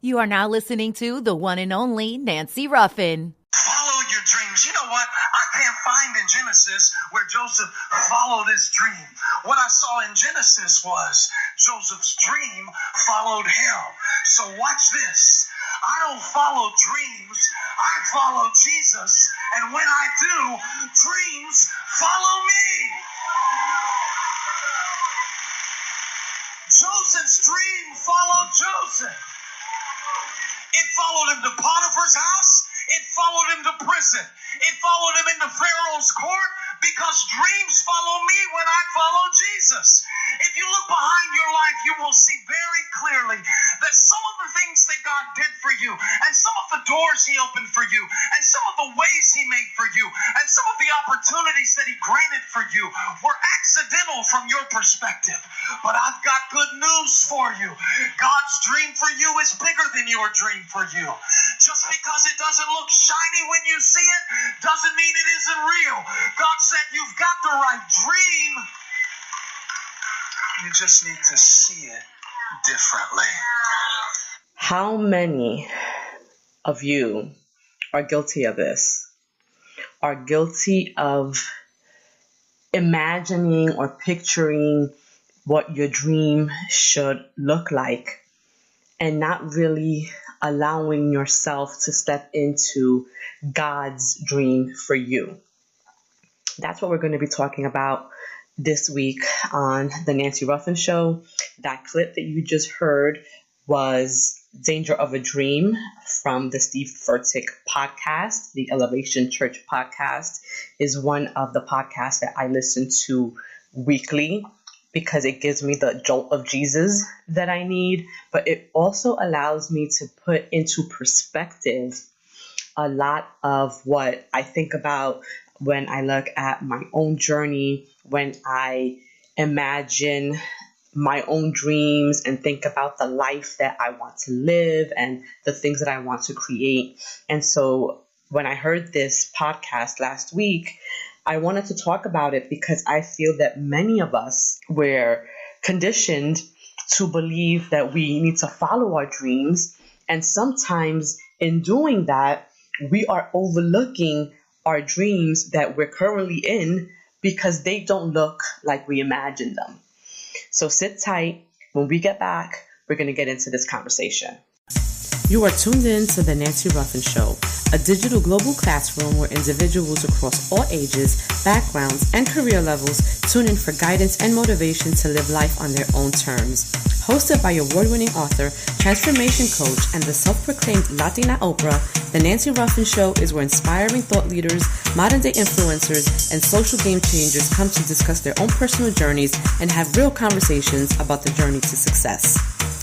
You are now listening to the one and only Nancy Ruffin. Follow your dreams. You know what? I can't find in Genesis where Joseph followed his dream. What I saw in Genesis was Joseph's dream followed him. So watch this. I don't follow dreams. I follow Jesus. And when I do, dreams follow me. Joseph's dream followed Joseph. It followed him to Potiphar's house. It followed him to prison. It followed him into Pharaoh's court because dreams follow me when I follow Jesus. If you look behind your life, you will see very clearly that some of the things that God did for you and some of the doors he opened for you and some of the ways he made for you and some of the opportunities that he granted for you were accidental from your perspective. But I've got good news for you. God's dream for you is bigger than your dream for you. Just because it doesn't look shiny when you see it doesn't mean it isn't real. God said you've got the right dream. You just need to see it differently. How many of you are guilty of this? Are guilty of imagining or picturing what your dream should look like and not really allowing yourself to step into God's dream for you? That's what we're going to be talking about this week on the Nancy Ruffin Show. That clip that you just heard was Danger of a Dream from the Steve Furtick podcast. The Elevation Church podcast is one of the podcasts that I listen to weekly because it gives me the jolt of Jesus that I need, but it also allows me to put into perspective a lot of what I think about when I look at my own journey, when I imagine my own dreams and think about the life that I want to live and the things that I want to create. And so when I heard this podcast last week, I wanted to talk about it because I feel that many of us were conditioned to believe that we need to follow our dreams. And sometimes in doing that, we are overlooking our dreams that we're currently in because they don't look like we imagined them. So sit tight. When we get back, we're going to get into this conversation. You are tuned in to the Nancy Ruffin Show, a digital global classroom where individuals across all ages, backgrounds, and career levels tune in for guidance and motivation to live life on their own terms. Hosted by award-winning author, transformation coach, and the self-proclaimed Latina Oprah, the Nancy Ruffin Show is where inspiring thought leaders, modern-day influencers, and social game changers come to discuss their own personal journeys and have real conversations about the journey to success.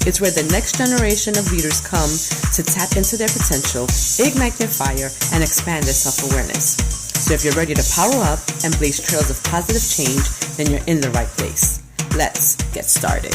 It's where the next generation of leaders come to tap into their potential, ignite their fire, and expand their self-awareness. So if you're ready to power up and blaze trails of positive change, then you're in the right place. Let's get started.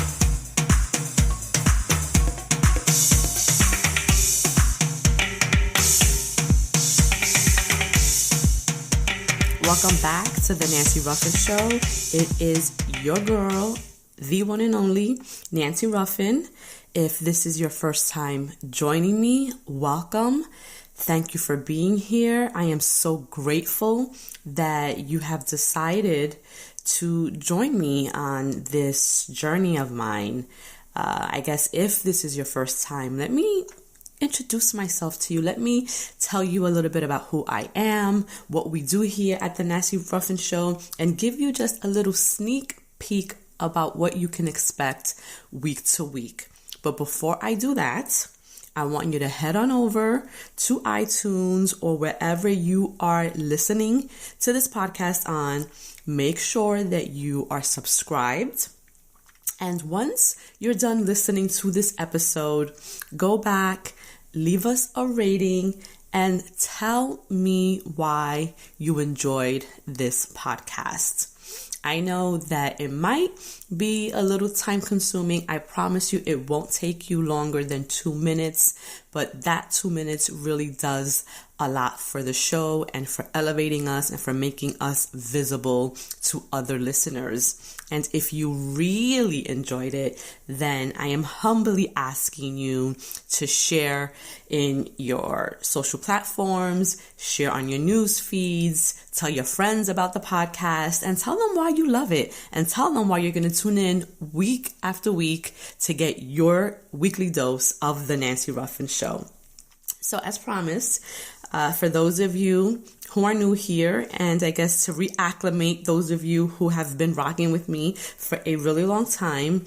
Welcome back to the Nancy Ruffin Show. It is your girl, the one and only Nancy Ruffin. If this is your first time joining me, welcome. Thank you for being here. I am so grateful that you have decided to join me on this journey of mine. I guess if this is your first time, let me introduce myself to you. Let me tell you a little bit about who I am, what we do here at the Nancy Ruffin Show, and give you just a little sneak peek about what you can expect week to week. But before I do that, I want you to head on over to iTunes or wherever you are listening to this podcast on. Make sure that you are subscribed. And once you're done listening to this episode, go back, leave us a rating, and tell me why you enjoyed this podcast. I know that it might be a little time consuming. I promise you it won't take you longer than 2 minutes, but that 2 minutes really does a lot for the show and for elevating us and for making us visible to other listeners. And if you really enjoyed it, then I am humbly asking you to share in your social platforms, share on your news feeds, tell your friends about the podcast, and tell them why you love it, and tell them why you're going to tune in week after week to get your weekly dose of the Nancy Ruffin Show. So as promised, for those of you who are new here, and I guess to reacclimate those of you who have been rocking with me for a really long time,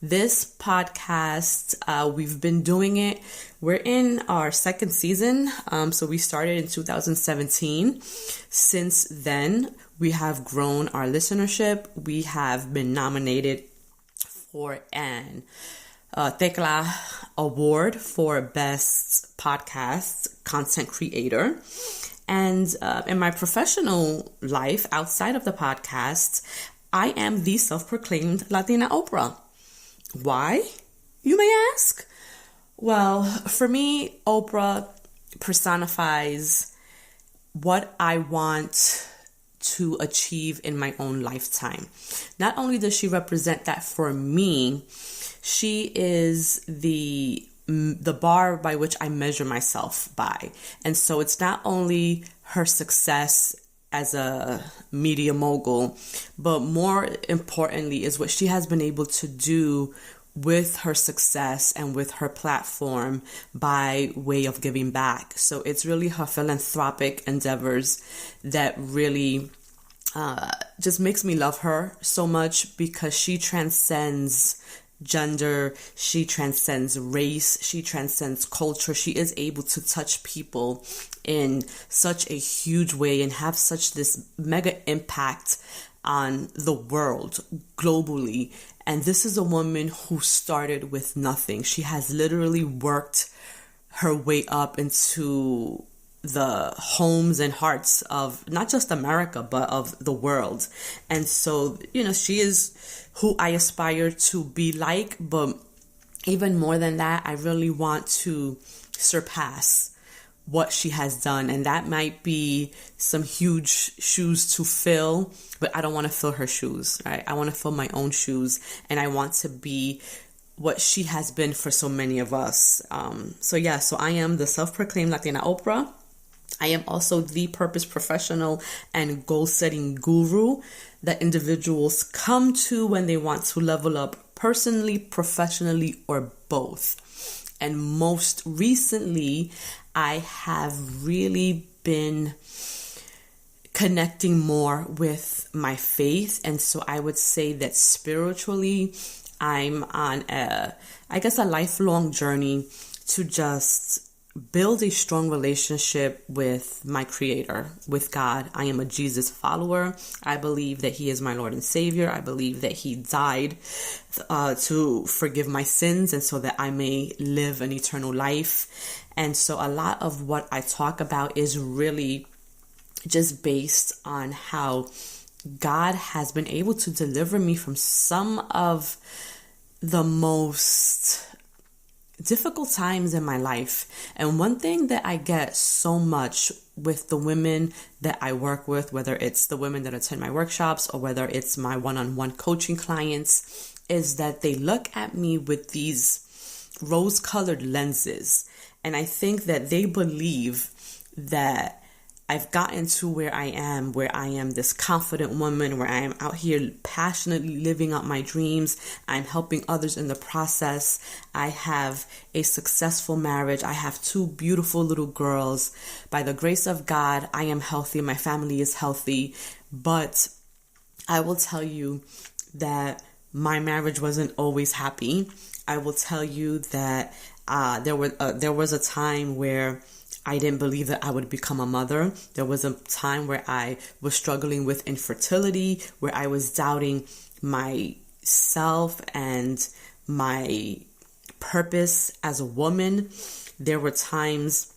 this podcast, we've been doing it. We're in our second season. So we started in 2017. Since then, we have grown our listenership. We have been nominated for an Tecla Award for Best Podcast Content Creator. And in my professional life, outside of the podcast, I am the self-proclaimed Latina Oprah. Why, you may ask? Well, for me, Oprah personifies what I want to achieve in my own lifetime. Not only does she represent that for me, she is the bar by which I measure myself by. And so it's not only her success as a media mogul, but more importantly is what she has been able to do with her success and with her platform by way of giving back. So it's really her philanthropic endeavors that really just makes me love her so much, because she transcends gender, she transcends race, she transcends culture. She is able to touch people in such a huge way and have such this mega impact on the world globally. And this is a woman who started with nothing. She has literally worked her way up into the homes and hearts of not just America, but of the world. And so, she is who I aspire to be like, but even more than that, I really want to surpass what she has done. And that might be some huge shoes to fill, but I don't want to fill her shoes, right? I want to fill my own shoes, and I want to be what she has been for so many of us. So I am the self-proclaimed Latina Oprah. I am also the purpose professional and goal-setting guru that individuals come to when they want to level up personally, professionally, or both. And most recently, I have really been connecting more with my faith. And so I would say that spiritually, I'm on a lifelong journey to just build a strong relationship with my Creator, with God. I am a Jesus follower. I believe that He is my Lord and Savior. I believe that He died to forgive my sins and so that I may live an eternal life. And so a lot of what I talk about is really just based on how God has been able to deliver me from some of the most difficult times in my life. And one thing that I get so much with the women that I work with, whether it's the women that attend my workshops or whether it's my one-on-one coaching clients, is that they look at me with these rose-colored lenses. And I think that they believe that I've gotten to where I am this confident woman, where I am out here passionately living out my dreams. I'm helping others in the process. I have a successful marriage. I have 2 beautiful little girls. By the grace of God, I am healthy. My family is healthy. But I will tell you that my marriage wasn't always happy. I will tell you that there was a time where I didn't believe that I would become a mother. There was a time where I was struggling with infertility, where I was doubting myself and my purpose as a woman. There were times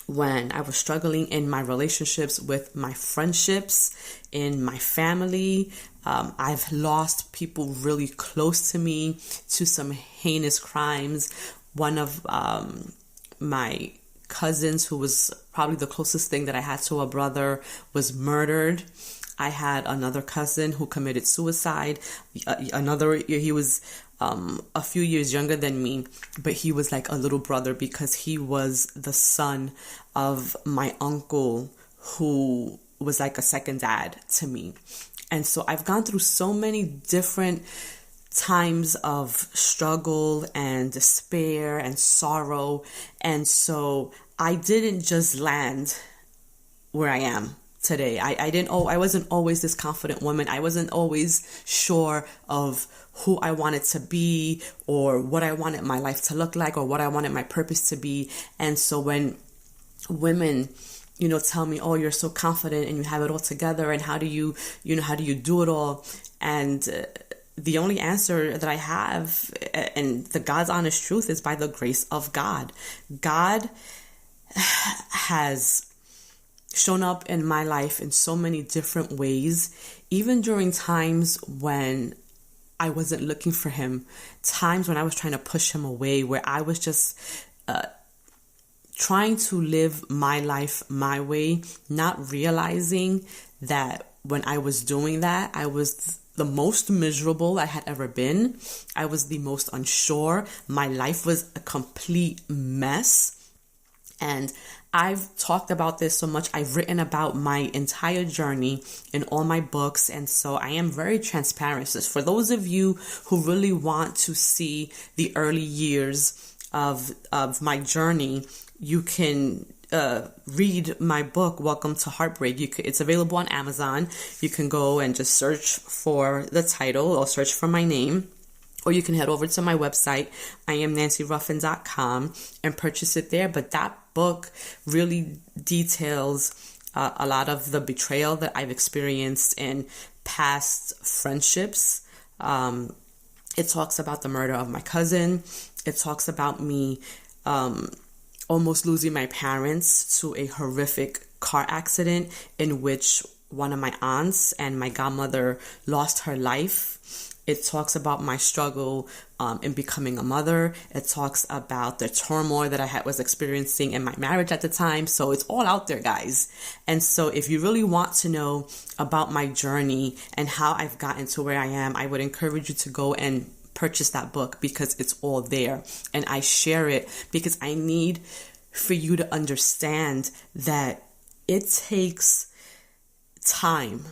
when I was struggling in my relationships with my friendships, in my family. I've lost people really close to me to some heinous crimes. One of my cousins, who was probably the closest thing that I had to a brother, was murdered. I had another cousin who committed suicide. He was a few years younger than me, but he was like a little brother because he was the son of my uncle, who was like a second dad to me. And so I've gone through so many different times of struggle and despair and sorrow. And so I didn't just land where I am today. I wasn't always this confident woman. I wasn't always sure of who I wanted to be or what I wanted my life to look like or what I wanted my purpose to be. And so when women, tell me, oh, you're so confident and you have it all together, and how do you do it all? And the only answer that I have, and the God's honest truth, is by the grace of God. God has shown up in my life in so many different ways, even during times when I wasn't looking for him, times when I was trying to push him away, where I was just trying to live my life my way, not realizing that when I was doing that, I was the most miserable I had ever been. I was the most unsure. My life was a complete mess. And I've talked about this so much. I've written about my entire journey in all my books. And so I am very transparent. So for those of you who really want to see the early years of my journey, you can read my book, Welcome to Heartbreak. It's available on Amazon. You can go and just search for the title or search for my name. Or you can head over to my website, IamNancyRuffin.com, and purchase it there. But that book really details a lot of the betrayal that I've experienced in past friendships. It talks about the murder of my cousin. It talks about me almost losing my parents to a horrific car accident in which one of my aunts and my godmother lost her life. It talks about my struggle in becoming a mother. It talks about the turmoil that I was experiencing in my marriage at the time. So it's all out there, guys. And so if you really want to know about my journey and how I've gotten to where I am, I would encourage you to go and purchase that book, because it's all there. And I share it because I need for you to understand that it takes time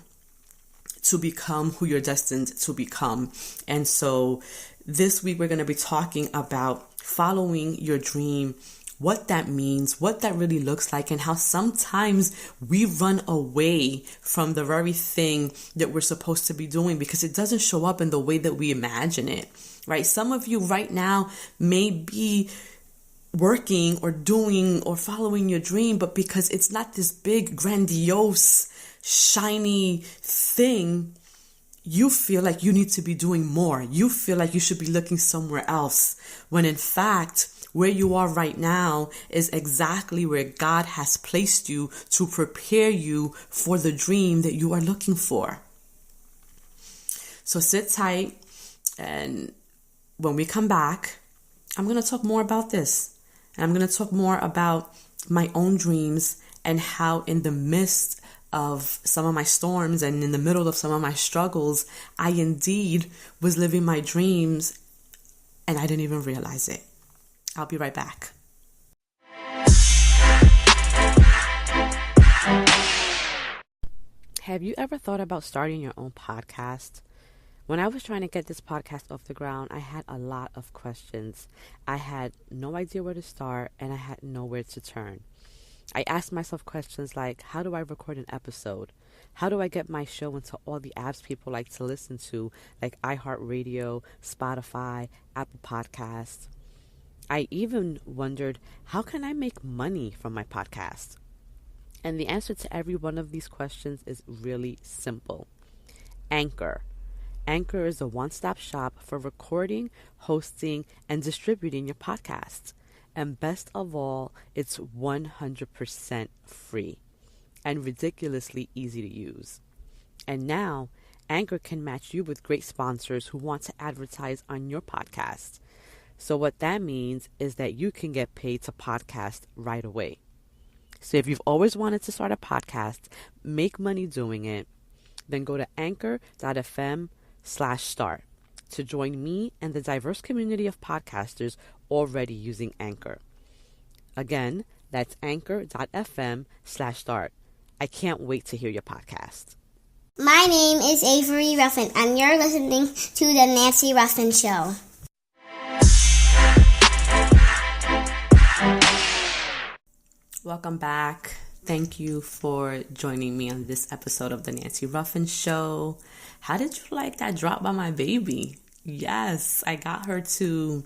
to become who you're destined to become. And so this week we're going to be talking about following your dream, what that means, what that really looks like, and how sometimes we run away from the very thing that we're supposed to be doing because it doesn't show up in the way that we imagine it, right? Some of you right now may be working or doing or following your dream, but because it's not this big, grandiose, shiny thing, you feel like you need to be doing more. You feel like you should be looking somewhere else, when in fact, where you are right now is exactly where God has placed you to prepare you for the dream that you are looking for. So sit tight, and when we come back, I'm going to talk more about this. And I'm going to talk more about my own dreams and how in the midst of some of my storms and in the middle of some of my struggles, I indeed was living my dreams and I didn't even realize it. I'll be right back. Have you ever thought about starting your own podcast? When I was trying to get this podcast off the ground, I had a lot of questions. I had no idea where to start, and I had nowhere to turn. I asked myself questions like, how do I record an episode? How do I get my show into all the apps people like to listen to, like iHeartRadio, Spotify, Apple Podcasts? I even wondered, how can I make money from my podcast? And the answer to every one of these questions is really simple. Anchor. Anchor is a one-stop shop for recording, hosting, and distributing your podcasts. And best of all, it's 100% free and ridiculously easy to use. And now, Anchor can match you with great sponsors who want to advertise on your podcast. So what that means is that you can get paid to podcast right away. So if you've always wanted to start a podcast, make money doing it, then go to anchor.fm/start to join me and the diverse community of podcasters already using Anchor. Again, that's anchor.fm/start. I can't wait to hear your podcast. My name is Avery Ruffin, and you're listening to The Nancy Ruffin Show. Welcome back. Thank you for joining me on this episode of The Nancy Ruffin Show. How did you like that drop by my baby? Yes, I got her to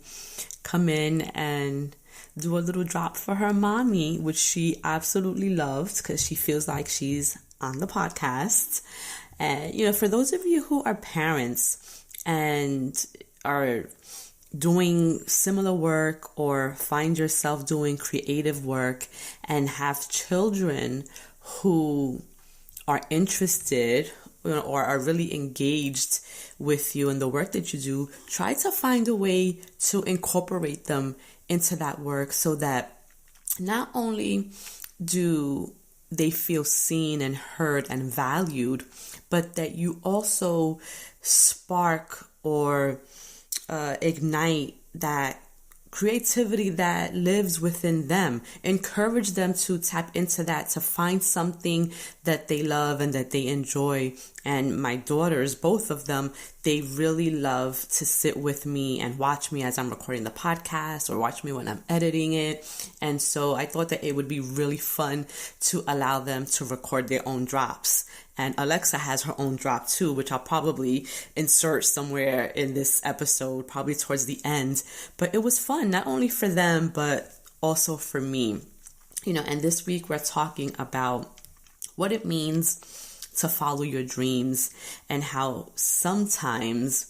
come in and do a little drop for her mommy, which she absolutely loved because she feels like she's on the podcast. And, for those of you who are parents and are doing similar work or find yourself doing creative work and have children who are interested or are really engaged with you in the work that you do, try to find a way to incorporate them into that work so that not only do they feel seen and heard and valued, but that you also spark or ignite that creativity that lives within them. Encourage them to tap into that, to find something that they love and that they enjoy. And my daughters, both of them, they really love to sit with me and watch me as I'm recording the podcast or watch me when I'm editing it. And so I thought that it would be really fun to allow them to record their own drops. And Alexa has her own drop too, which I'll probably insert somewhere in this episode, probably towards the end. But it was fun, not only for them, but also for me. And this week we're talking about what it means to follow your dreams and how sometimes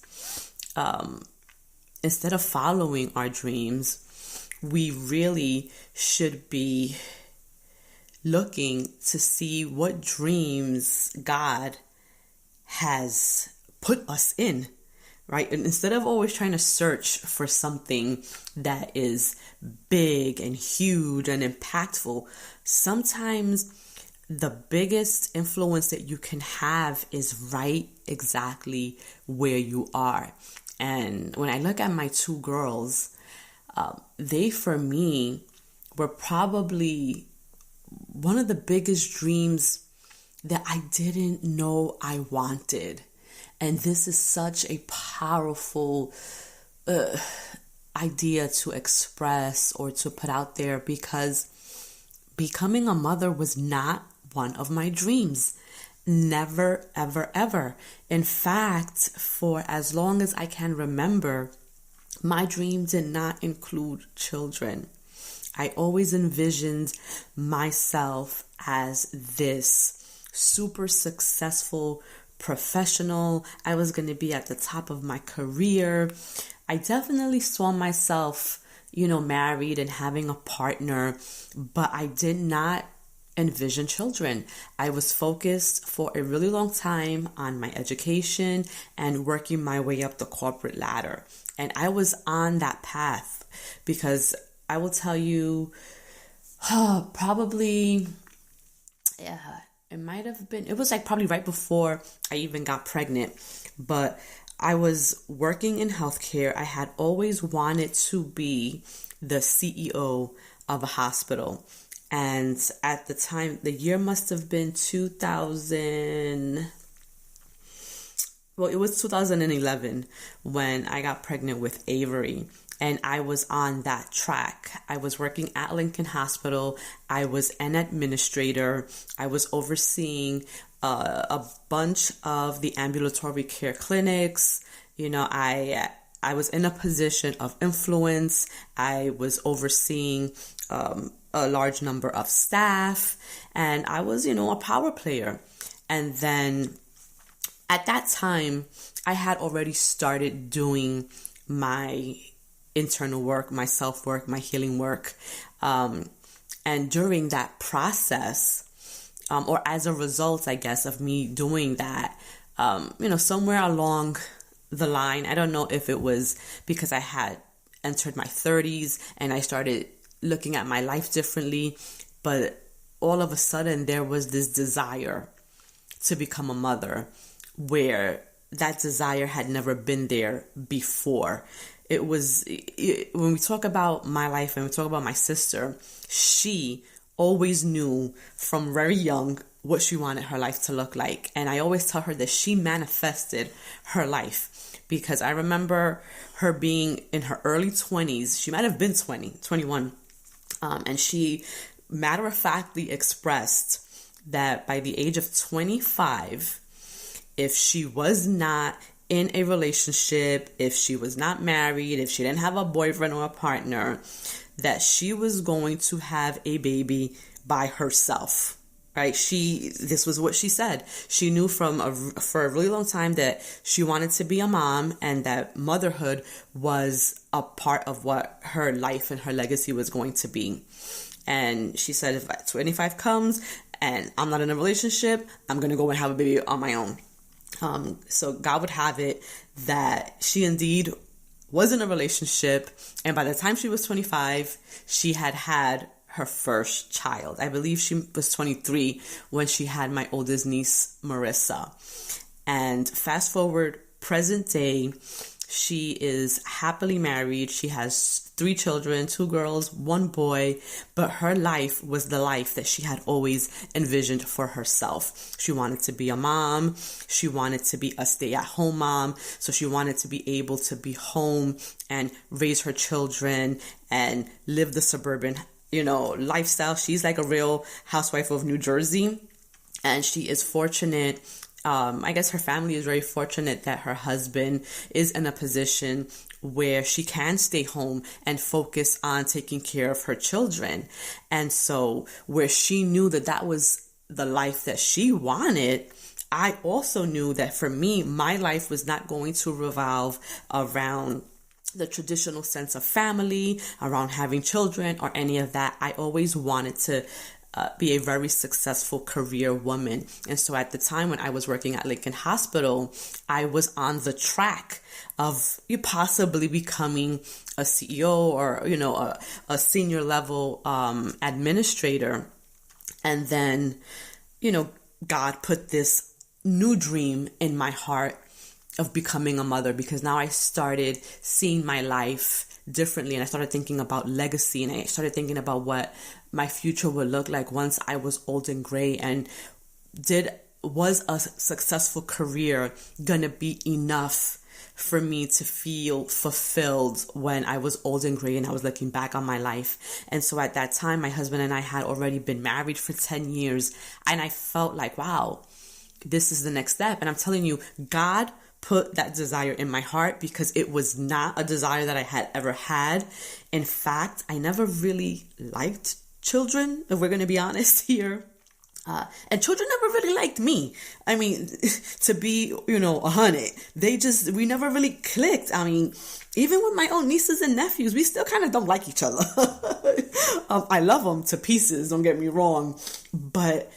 instead of following our dreams, we really should be looking to see what dreams God has put us in, right? And instead of always trying to search for something that is big and huge and impactful, sometimes the biggest influence that you can have is right exactly where you are. And when I look at my two girls, they, for me, were probably one of the biggest dreams that I didn't know I wanted. And this is such a powerful idea to express or to put out there, because becoming a mother was not one of my dreams. Never, ever, ever. In fact, for as long as I can remember, my dream did not include children. I always envisioned myself as this super successful professional. I was going to be at the top of my career. I definitely saw myself, married and having a partner, but I did not envision children. I was focused for a really long time on my education and working my way up the corporate ladder. And I was on that path because I will tell you, probably, it was like probably right before I even got pregnant, but I was working in healthcare. I had always wanted to be the CEO of a hospital. And at the time, the year must have been 2000. Well, it was 2011 when I got pregnant with Avery. And I was on that track. I was working at Lincoln Hospital. I was an administrator. I was overseeing a bunch of the ambulatory care clinics. I was in a position of influence. I was overseeing a large number of staff, and I was, a power player. And then at that time, I had already started doing my internal work, my self-work, my healing work. And during that process, or as a result, I guess, of me doing that, somewhere along the line, I don't know if it was because I had entered my 30s and I started looking at my life differently, but all of a sudden there was this desire to become a mother where that desire had never been there before. When we talk about my life and we talk about my sister, she always knew from very young what she wanted her life to look like. And I always tell her that she manifested her life, because I remember her being in her early 20s. She might have been 21. And she matter-of-factly expressed that by the age of 25, if she was not in a relationship, if she was not married, if she didn't have a boyfriend or a partner, that she was going to have a baby by herself. Right? This was what she said. She knew for a really long time that she wanted to be a mom, and that motherhood was a part of what her life and her legacy was going to be. And she said, if 25 comes and I'm not in a relationship, I'm going to go and have a baby on my own. So God would have it that she indeed was in a relationship, and by the time she was 25, she had her first child. I believe she was 23 when she had my oldest niece, Marissa. And fast forward, present day, she is happily married. She has 3 children, 2 girls, 1 boy, but her life was the life that she had always envisioned for herself. She wanted to be a mom. She wanted to be a stay-at-home mom. So she wanted to be able to be home and raise her children and live the suburban, lifestyle. She's like a real housewife of New Jersey, and she is fortunate. I guess her family is very fortunate that her husband is in a position where she can stay home and focus on taking care of her children. And so where she knew that was the life that she wanted, I also knew that for me, my life was not going to revolve around the traditional sense of family, around having children or any of that. I always wanted to be a very successful career woman. And so at the time when I was working at Lincoln Hospital, I was on the track of possibly becoming a CEO or, a senior level administrator. And then, God put this new dream in my heart of becoming a mother, because now I started seeing my life differently, and I started thinking about legacy, and I started thinking about what my future would look like once I was old and gray, and was a successful career gonna be enough for me to feel fulfilled when I was old and gray and I was looking back on my life. And so at that time, my husband and I had already been married for 10 years, and I felt like, wow, this is the next step. And I'm telling you, God put that desire in my heart, because it was not a desire that I had ever had. In fact, I never really liked children, if we're going to be honest here. And children never really liked me. I mean, to be, 100, we never really clicked. I mean, even with my own nieces and nephews, we still kind of don't like each other. I love them to pieces, don't get me wrong. But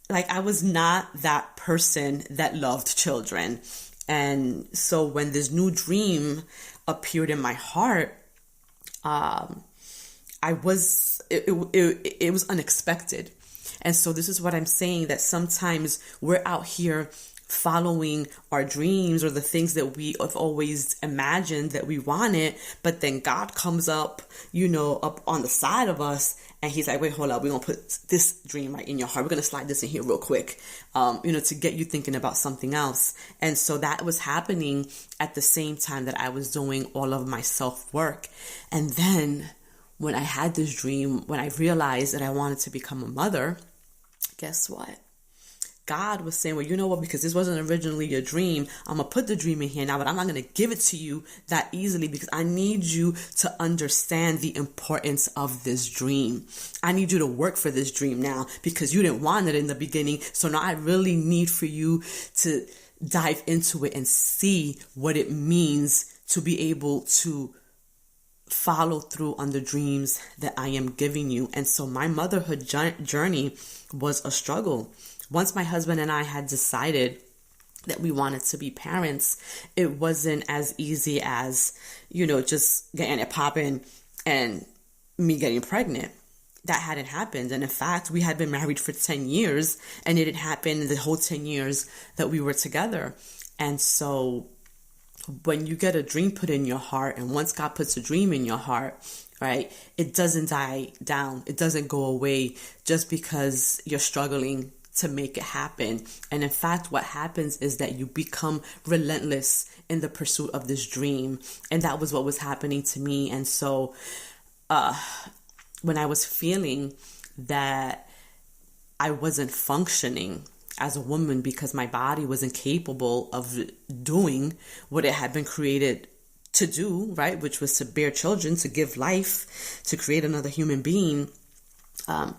I was not that person that loved children. And so when this new dream appeared in my heart, it was unexpected. And so this is what I'm saying, that sometimes we're out here following our dreams or the things that we have always imagined that we wanted, but then God comes up, up on the side of us, and he's like, wait, hold up, we're going to put this dream right in your heart. We're going to slide this in here real quick, to get you thinking about something else. And so that was happening at the same time that I was doing all of my self-work. And then when I had this dream, when I realized that I wanted to become a mother, guess what? God was saying, well, you know what, because this wasn't originally your dream, I'm going to put the dream in here now, but I'm not going to give it to you that easily, because I need you to understand the importance of this dream. I need you to work for this dream now, because you didn't want it in the beginning. So now I really need for you to dive into it and see what it means to be able to follow through on the dreams that I am giving you. And so my motherhood journey was a struggle. Once my husband and I had decided that we wanted to be parents, it wasn't as easy as, just getting it popping and me getting pregnant. That hadn't happened. And in fact, we had been married for 10 years and it didn't happen the whole 10 years that we were together. And so when you get a dream put in your heart, and once God puts a dream in your heart, right, it doesn't die down. It doesn't go away just because you're struggling to make it happen. And in fact, what happens is that you become relentless in the pursuit of this dream. And that was what was happening to me. And so when I was feeling that I wasn't functioning as a woman because my body wasn't capable of doing what it had been created to do, right? Which was to bear children, to give life, to create another human being. I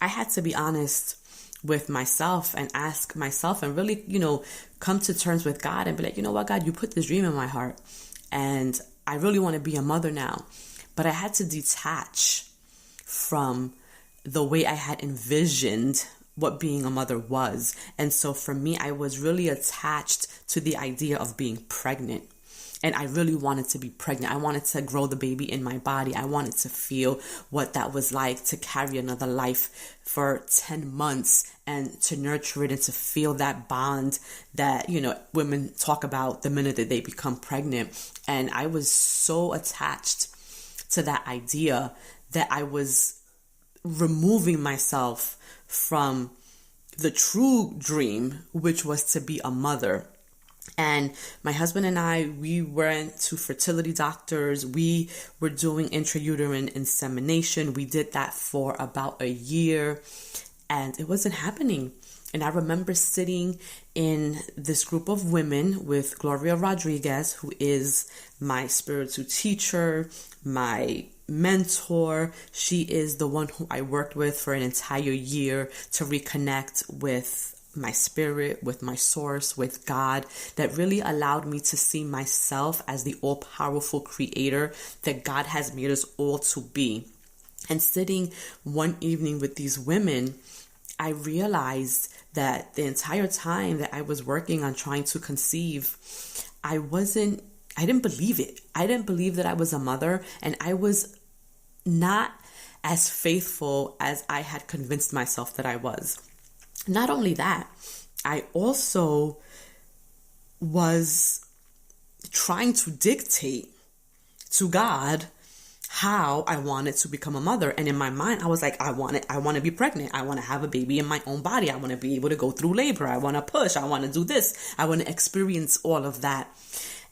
had to be honest with myself and ask myself and really, come to terms with God and be like, you know what, God, you put this dream in my heart and I really want to be a mother now. But I had to detach from the way I had envisioned what being a mother was. And so for me, I was really attached to the idea of being pregnant. And I really wanted to be pregnant. I wanted to grow the baby in my body. I wanted to feel what that was like to carry another life for 10 months and to nurture it and to feel that bond that, women talk about the minute that they become pregnant. And I was so attached to that idea that I was removing myself from the true dream, which was to be a mother. And my husband and I, we went to fertility doctors. We were doing intrauterine insemination. We did that for about a year and it wasn't happening. And I remember sitting in this group of women with Gloria Rodriguez, who is my spiritual teacher, my mentor. She is the one who I worked with for an entire year to reconnect with my spirit, with my source, with God, that really allowed me to see myself as the all-powerful creator that God has made us all to be. And sitting one evening with these women, I realized that the entire time that I was working on trying to conceive, I didn't believe it. I didn't believe that I was a mother, and I was not as faithful as I had convinced myself that I was. Not only that, I also was trying to dictate to God how I wanted to become a mother. And in my mind, I was like, I want to be pregnant. I want to have a baby in my own body. I want to be able to go through labor. I want to push. I want to do this. I want to experience all of that.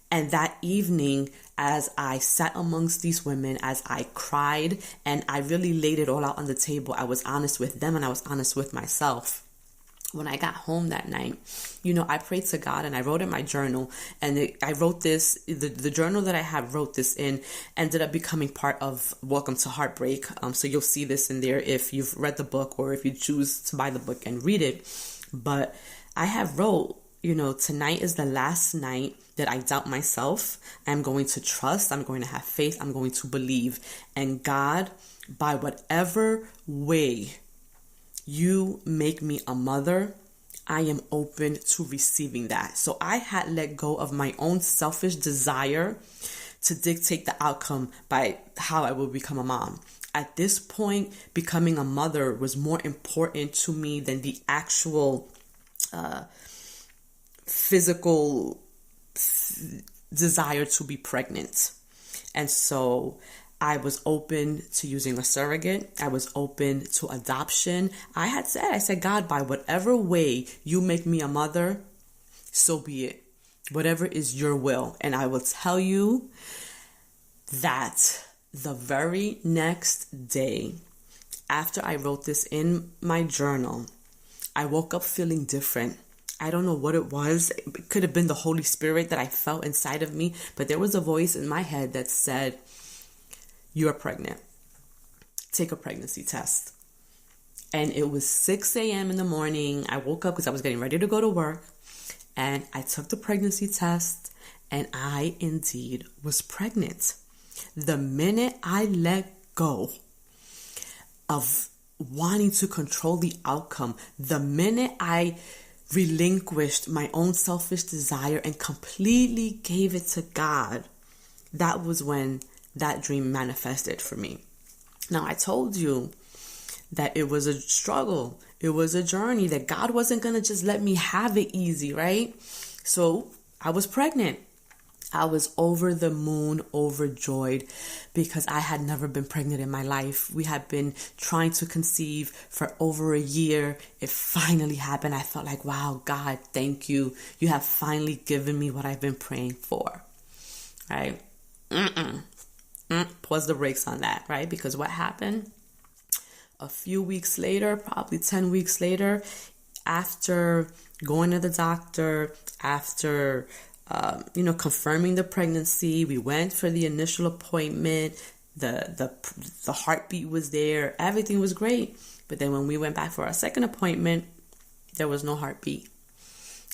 And that evening, as I sat amongst these women, as I cried, and I really laid it all out on the table, I was honest with them and I was honest with myself. When I got home that night, I prayed to God and I wrote in my journal, and I wrote this, the journal that I had wrote this in ended up becoming part of Welcome to Heartbreak. So you'll see this in there if you've read the book or if you choose to buy the book and read it. But I have wrote, tonight is the last night that I doubt myself. I'm going to trust. I'm going to have faith. I'm going to believe. And God, by whatever way you make me a mother, I am open to receiving that. So I had let go of my own selfish desire to dictate the outcome by how I will become a mom. At this point, becoming a mother was more important to me than the actual physical desire to be pregnant. And so I was open to using a surrogate. I was open to adoption. I said, God, by whatever way you make me a mother, so be it. Whatever is your will. And I will tell you that the very next day, after I wrote this in my journal, I woke up feeling different. I don't know what it was. It could have been the Holy Spirit that I felt inside of me, but there was a voice in my head that said, "You're pregnant. Take a pregnancy test." And it was 6 a.m. in the morning. I woke up because I was getting ready to go to work, and I took the pregnancy test, and I indeed was pregnant. The minute I let go of wanting to control the outcome, the minute I relinquished my own selfish desire and completely gave it to God, that was when that dream manifested for me. Now, I told you that it was a struggle. It was a journey, that God wasn't going to just let me have it easy, right? So I was pregnant. I was over the moon, overjoyed, because I had never been pregnant in my life. We had been trying to conceive for over a year. It finally happened. I felt like, wow, God, thank you. You have finally given me what I've been praying for, right? Pause the brakes on that, right? Because what happened? A few weeks later, probably 10 weeks later, after going to the doctor, after confirming the pregnancy, we went for the initial appointment. The heartbeat was there. Everything was great. But then when we went back for our second appointment, there was no heartbeat.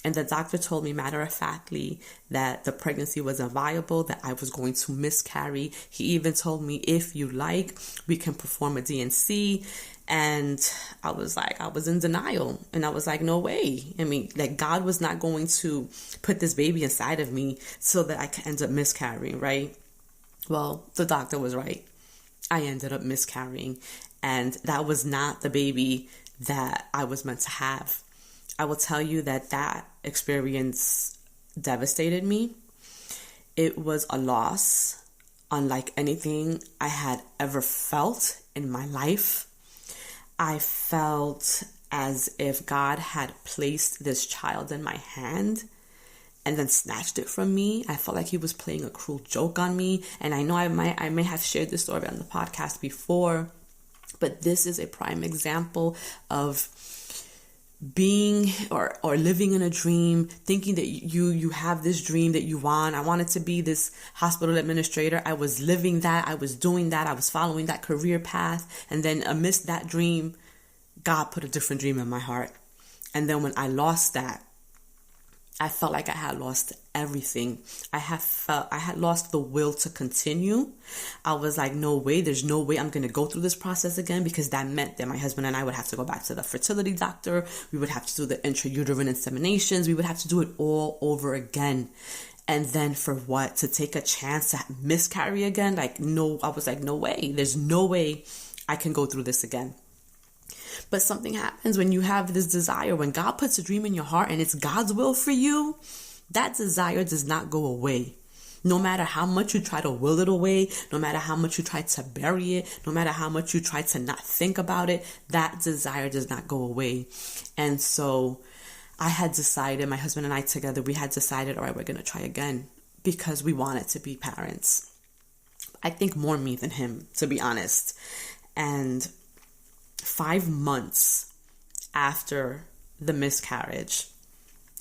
And the doctor told me matter-of-factly that the pregnancy wasn't viable, that I was going to miscarry. He even told me, if you like, we can perform a D&C. And I was in denial. And I was like, no way. I mean, like, God was not going to put this baby inside of me so that I could end up miscarrying, right? Well, the doctor was right. I ended up miscarrying. And that was not the baby that I was meant to have. I will tell you that experience devastated me. It was a loss unlike anything I had ever felt in my life. I felt as if God had placed this child in my hand and then snatched it from me. I felt like he was playing a cruel joke on me. And I know I may have shared this story on the podcast before, but this is a prime example of being or living in a dream, thinking that you have this dream that you want. I wanted to be this hospital administrator. I was living that. I was doing that. I was following that career path. And then amidst that dream, God put a different dream in my heart. And then when I lost that, I felt like I had lost everything. I had lost the will to continue. I was like, no way, there's no way I'm going to go through this process again, because that meant that my husband and I would have to go back to the fertility doctor. We would have to do the intrauterine inseminations. We would have to do it all over again. And then for what? To take a chance to miscarry again? Like, no, I was like, no way. There's no way I can go through this again. But something happens when you have this desire. When God puts a dream in your heart and it's God's will for you, that desire does not go away. No matter how much you try to will it away, no matter how much you try to bury it, no matter how much you try to not think about it, that desire does not go away. And so I had decided, my husband and I together, we had decided, all right, we're going to try again, because we wanted to be parents. I think more me than him, to be honest. And 5 months after the miscarriage,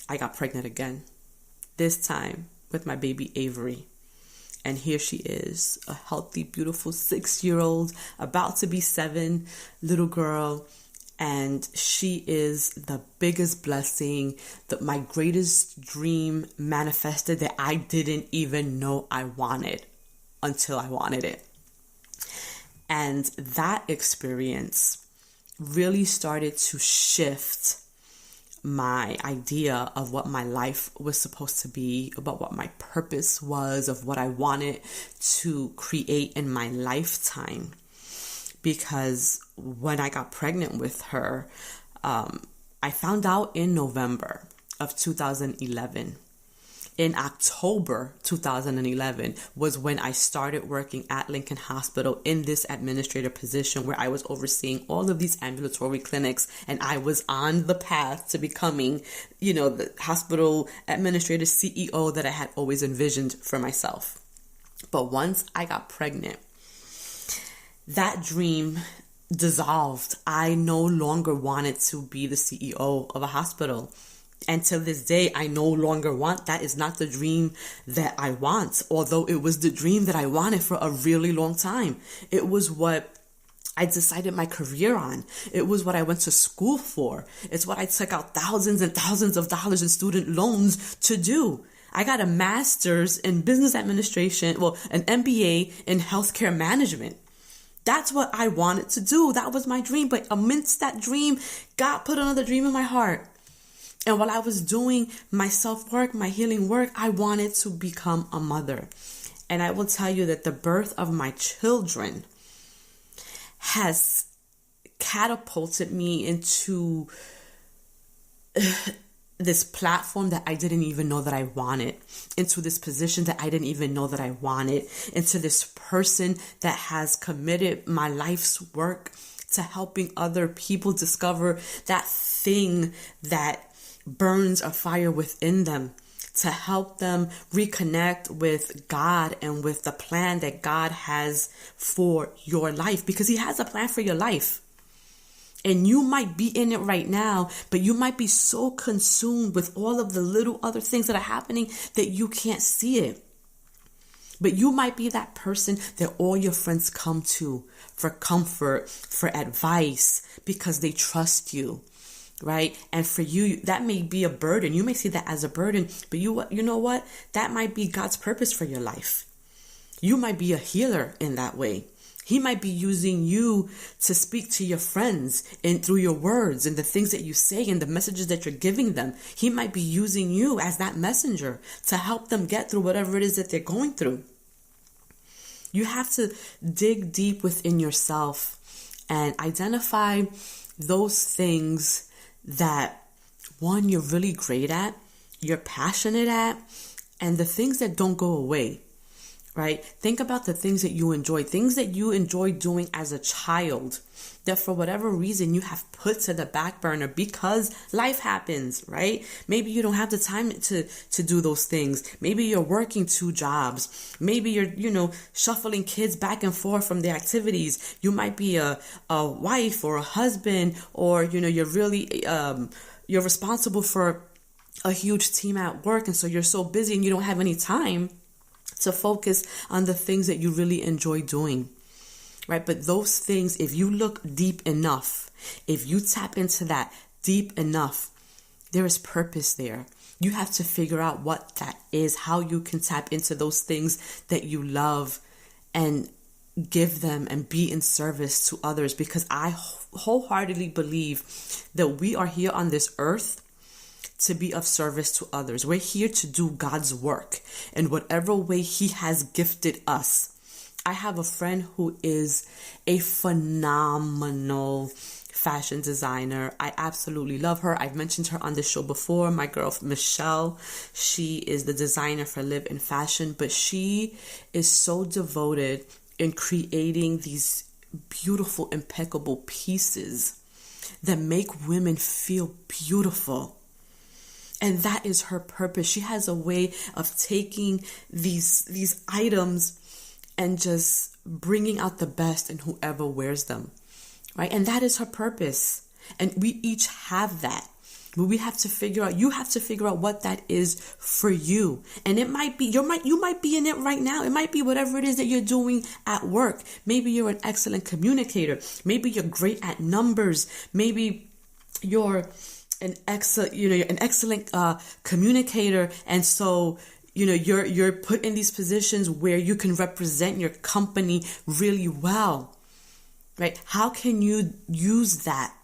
I got pregnant again. This time with my baby Avery. And here she is, a healthy, beautiful 6-year-old, about to be 7, little girl. And she is the biggest blessing, that my greatest dream manifested that I didn't even know I wanted until I wanted it. And that experience really started to shift my idea of what my life was supposed to be, about what my purpose was, of what I wanted to create in my lifetime. Because when I got pregnant with her, I found out in November of 2011. In October 2011 was when I started working at Lincoln Hospital in this administrator position, where I was overseeing all of these ambulatory clinics, and I was on the path to becoming, the hospital administrator CEO that I had always envisioned for myself. But once I got pregnant, that dream dissolved. I no longer wanted to be the CEO of a hospital. And to this day, I no longer want that. Is not the dream that I want, although it was the dream that I wanted for a really long time. It was what I decided my career on. It was what I went to school for. It's what I took out thousands and thousands of dollars in student loans to do. I got a master's in business administration, well, an MBA in healthcare management. That's what I wanted to do. That was my dream. But amidst that dream, God put another dream in my heart. And while I was doing my self-work, my healing work, I wanted to become a mother. And I will tell you that the birth of my children has catapulted me into this platform that I didn't even know that I wanted, into this position that I didn't even know that I wanted, into this person that has committed my life's work to helping other people discover that thing that burns a fire within them, to help them reconnect with God and with the plan that God has for your life, because He has a plan for your life. And you might be in it right now, but you might be so consumed with all of the little other things that are happening that you can't see it. But you might be that person that all your friends come to for comfort, for advice, because they trust you. Right? And for you, that may be a burden. You may see that as a burden, but you know what? That might be God's purpose for your life. You might be a healer in that way. He might be using you to speak to your friends and through your words and the things that you say and the messages that you're giving them. He might be using you as that messenger to help them get through whatever it is that they're going through. You have to dig deep within yourself and identify those things that, one, you're really great at, you're passionate at, and the things that don't go away, right? Think about the things that you enjoy doing as a child, that for whatever reason you have put to the back burner because life happens, right? Maybe you don't have the time to do those things. Maybe you're working 2 jobs. Maybe you're, shuffling kids back and forth from their activities. You might be a wife or a husband, or, you're really, you're responsible for a huge team at work. And so you're so busy and you don't have any time to focus on the things that you really enjoy doing. Right? But those things, if you look deep enough, if you tap into that deep enough, there is purpose there. You have to figure out what that is, how you can tap into those things that you love and give them and be in service to others. Because I wholeheartedly believe that we are here on this earth to be of service to others. We're here to do God's work in whatever way He has gifted us. I have a friend who is a phenomenal fashion designer. I absolutely love her. I've mentioned her on this show before. My girl, Michelle, she is the designer for Live in Fashion, but she is so devoted in creating these beautiful, impeccable pieces that make women feel beautiful. And that is her purpose. She has a way of taking these items and just bringing out the best in whoever wears them, right? And that is her purpose. And we each have that. But you have to figure out what that is for you. And it might be, you might be in it right now. It might be whatever it is that you're doing at work. Maybe you're an excellent communicator. Maybe you're great at numbers. Maybe you're an excellent communicator. And so, you're put in these positions where you can represent your company really well, right? How can you use that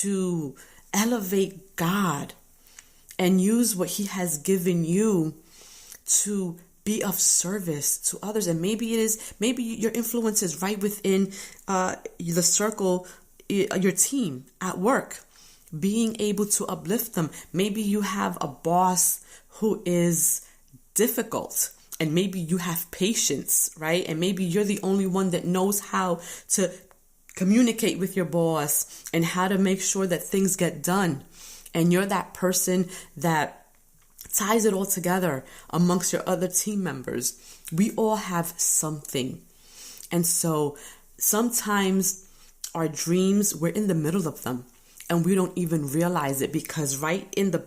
to elevate God and use what He has given you to be of service to others? And maybe your influence is right within the circle, your team at work, being able to uplift them. Maybe you have a boss who is difficult, and maybe you have patience, right? And maybe you're the only one that knows how to communicate with your boss and how to make sure that things get done. And you're that person that ties it all together amongst your other team members. We all have something. And so sometimes our dreams, we're in the middle of them. And we don't even realize it, because right in the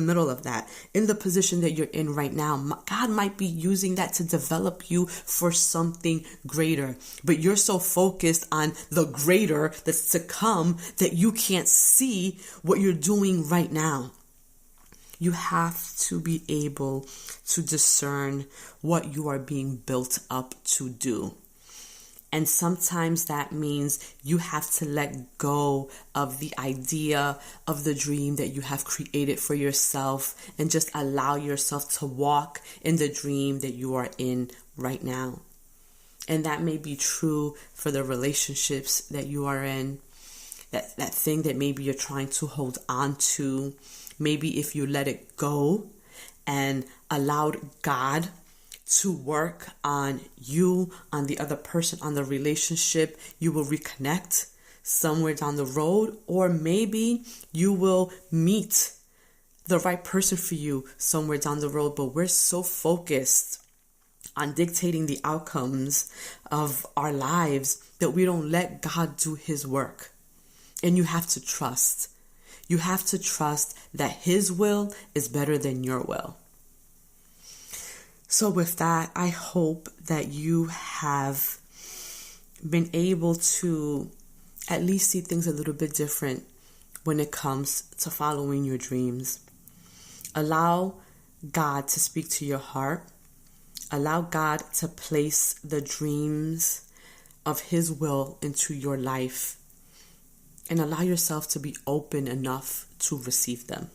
middle of that, in the position that you're in right now, God might be using that to develop you for something greater. But you're so focused on the greater that's to come that you can't see what you're doing right now. You have to be able to discern what you are being built up to do. And sometimes that means you have to let go of the idea of the dream that you have created for yourself and just allow yourself to walk in the dream that you are in right now. And that may be true for the relationships that you are in, that thing that maybe you're trying to hold on to. Maybe if you let it go and allowed God to work on you, on the other person, on the relationship, you will reconnect somewhere down the road, or maybe you will meet the right person for you somewhere down the road. But we're so focused on dictating the outcomes of our lives that we don't let God do his work. And you have to trust. You have to trust that his will is better than your will. So with that, I hope that you have been able to at least see things a little bit different when it comes to following your dreams. Allow God to speak to your heart. Allow God to place the dreams of his will into your life. And allow yourself to be open enough to receive them.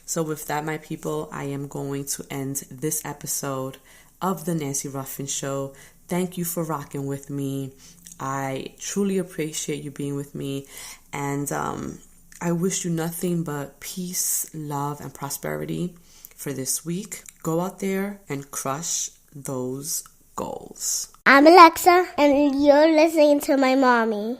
So with that, my people, I am going to end this episode of the Nancy Ruffin Show. Thank you for rocking with me. I truly appreciate you being with me. And I wish you nothing but peace, love, and prosperity for this week. Go out there and crush those goals. I'm Alexa, and you're listening to my mommy.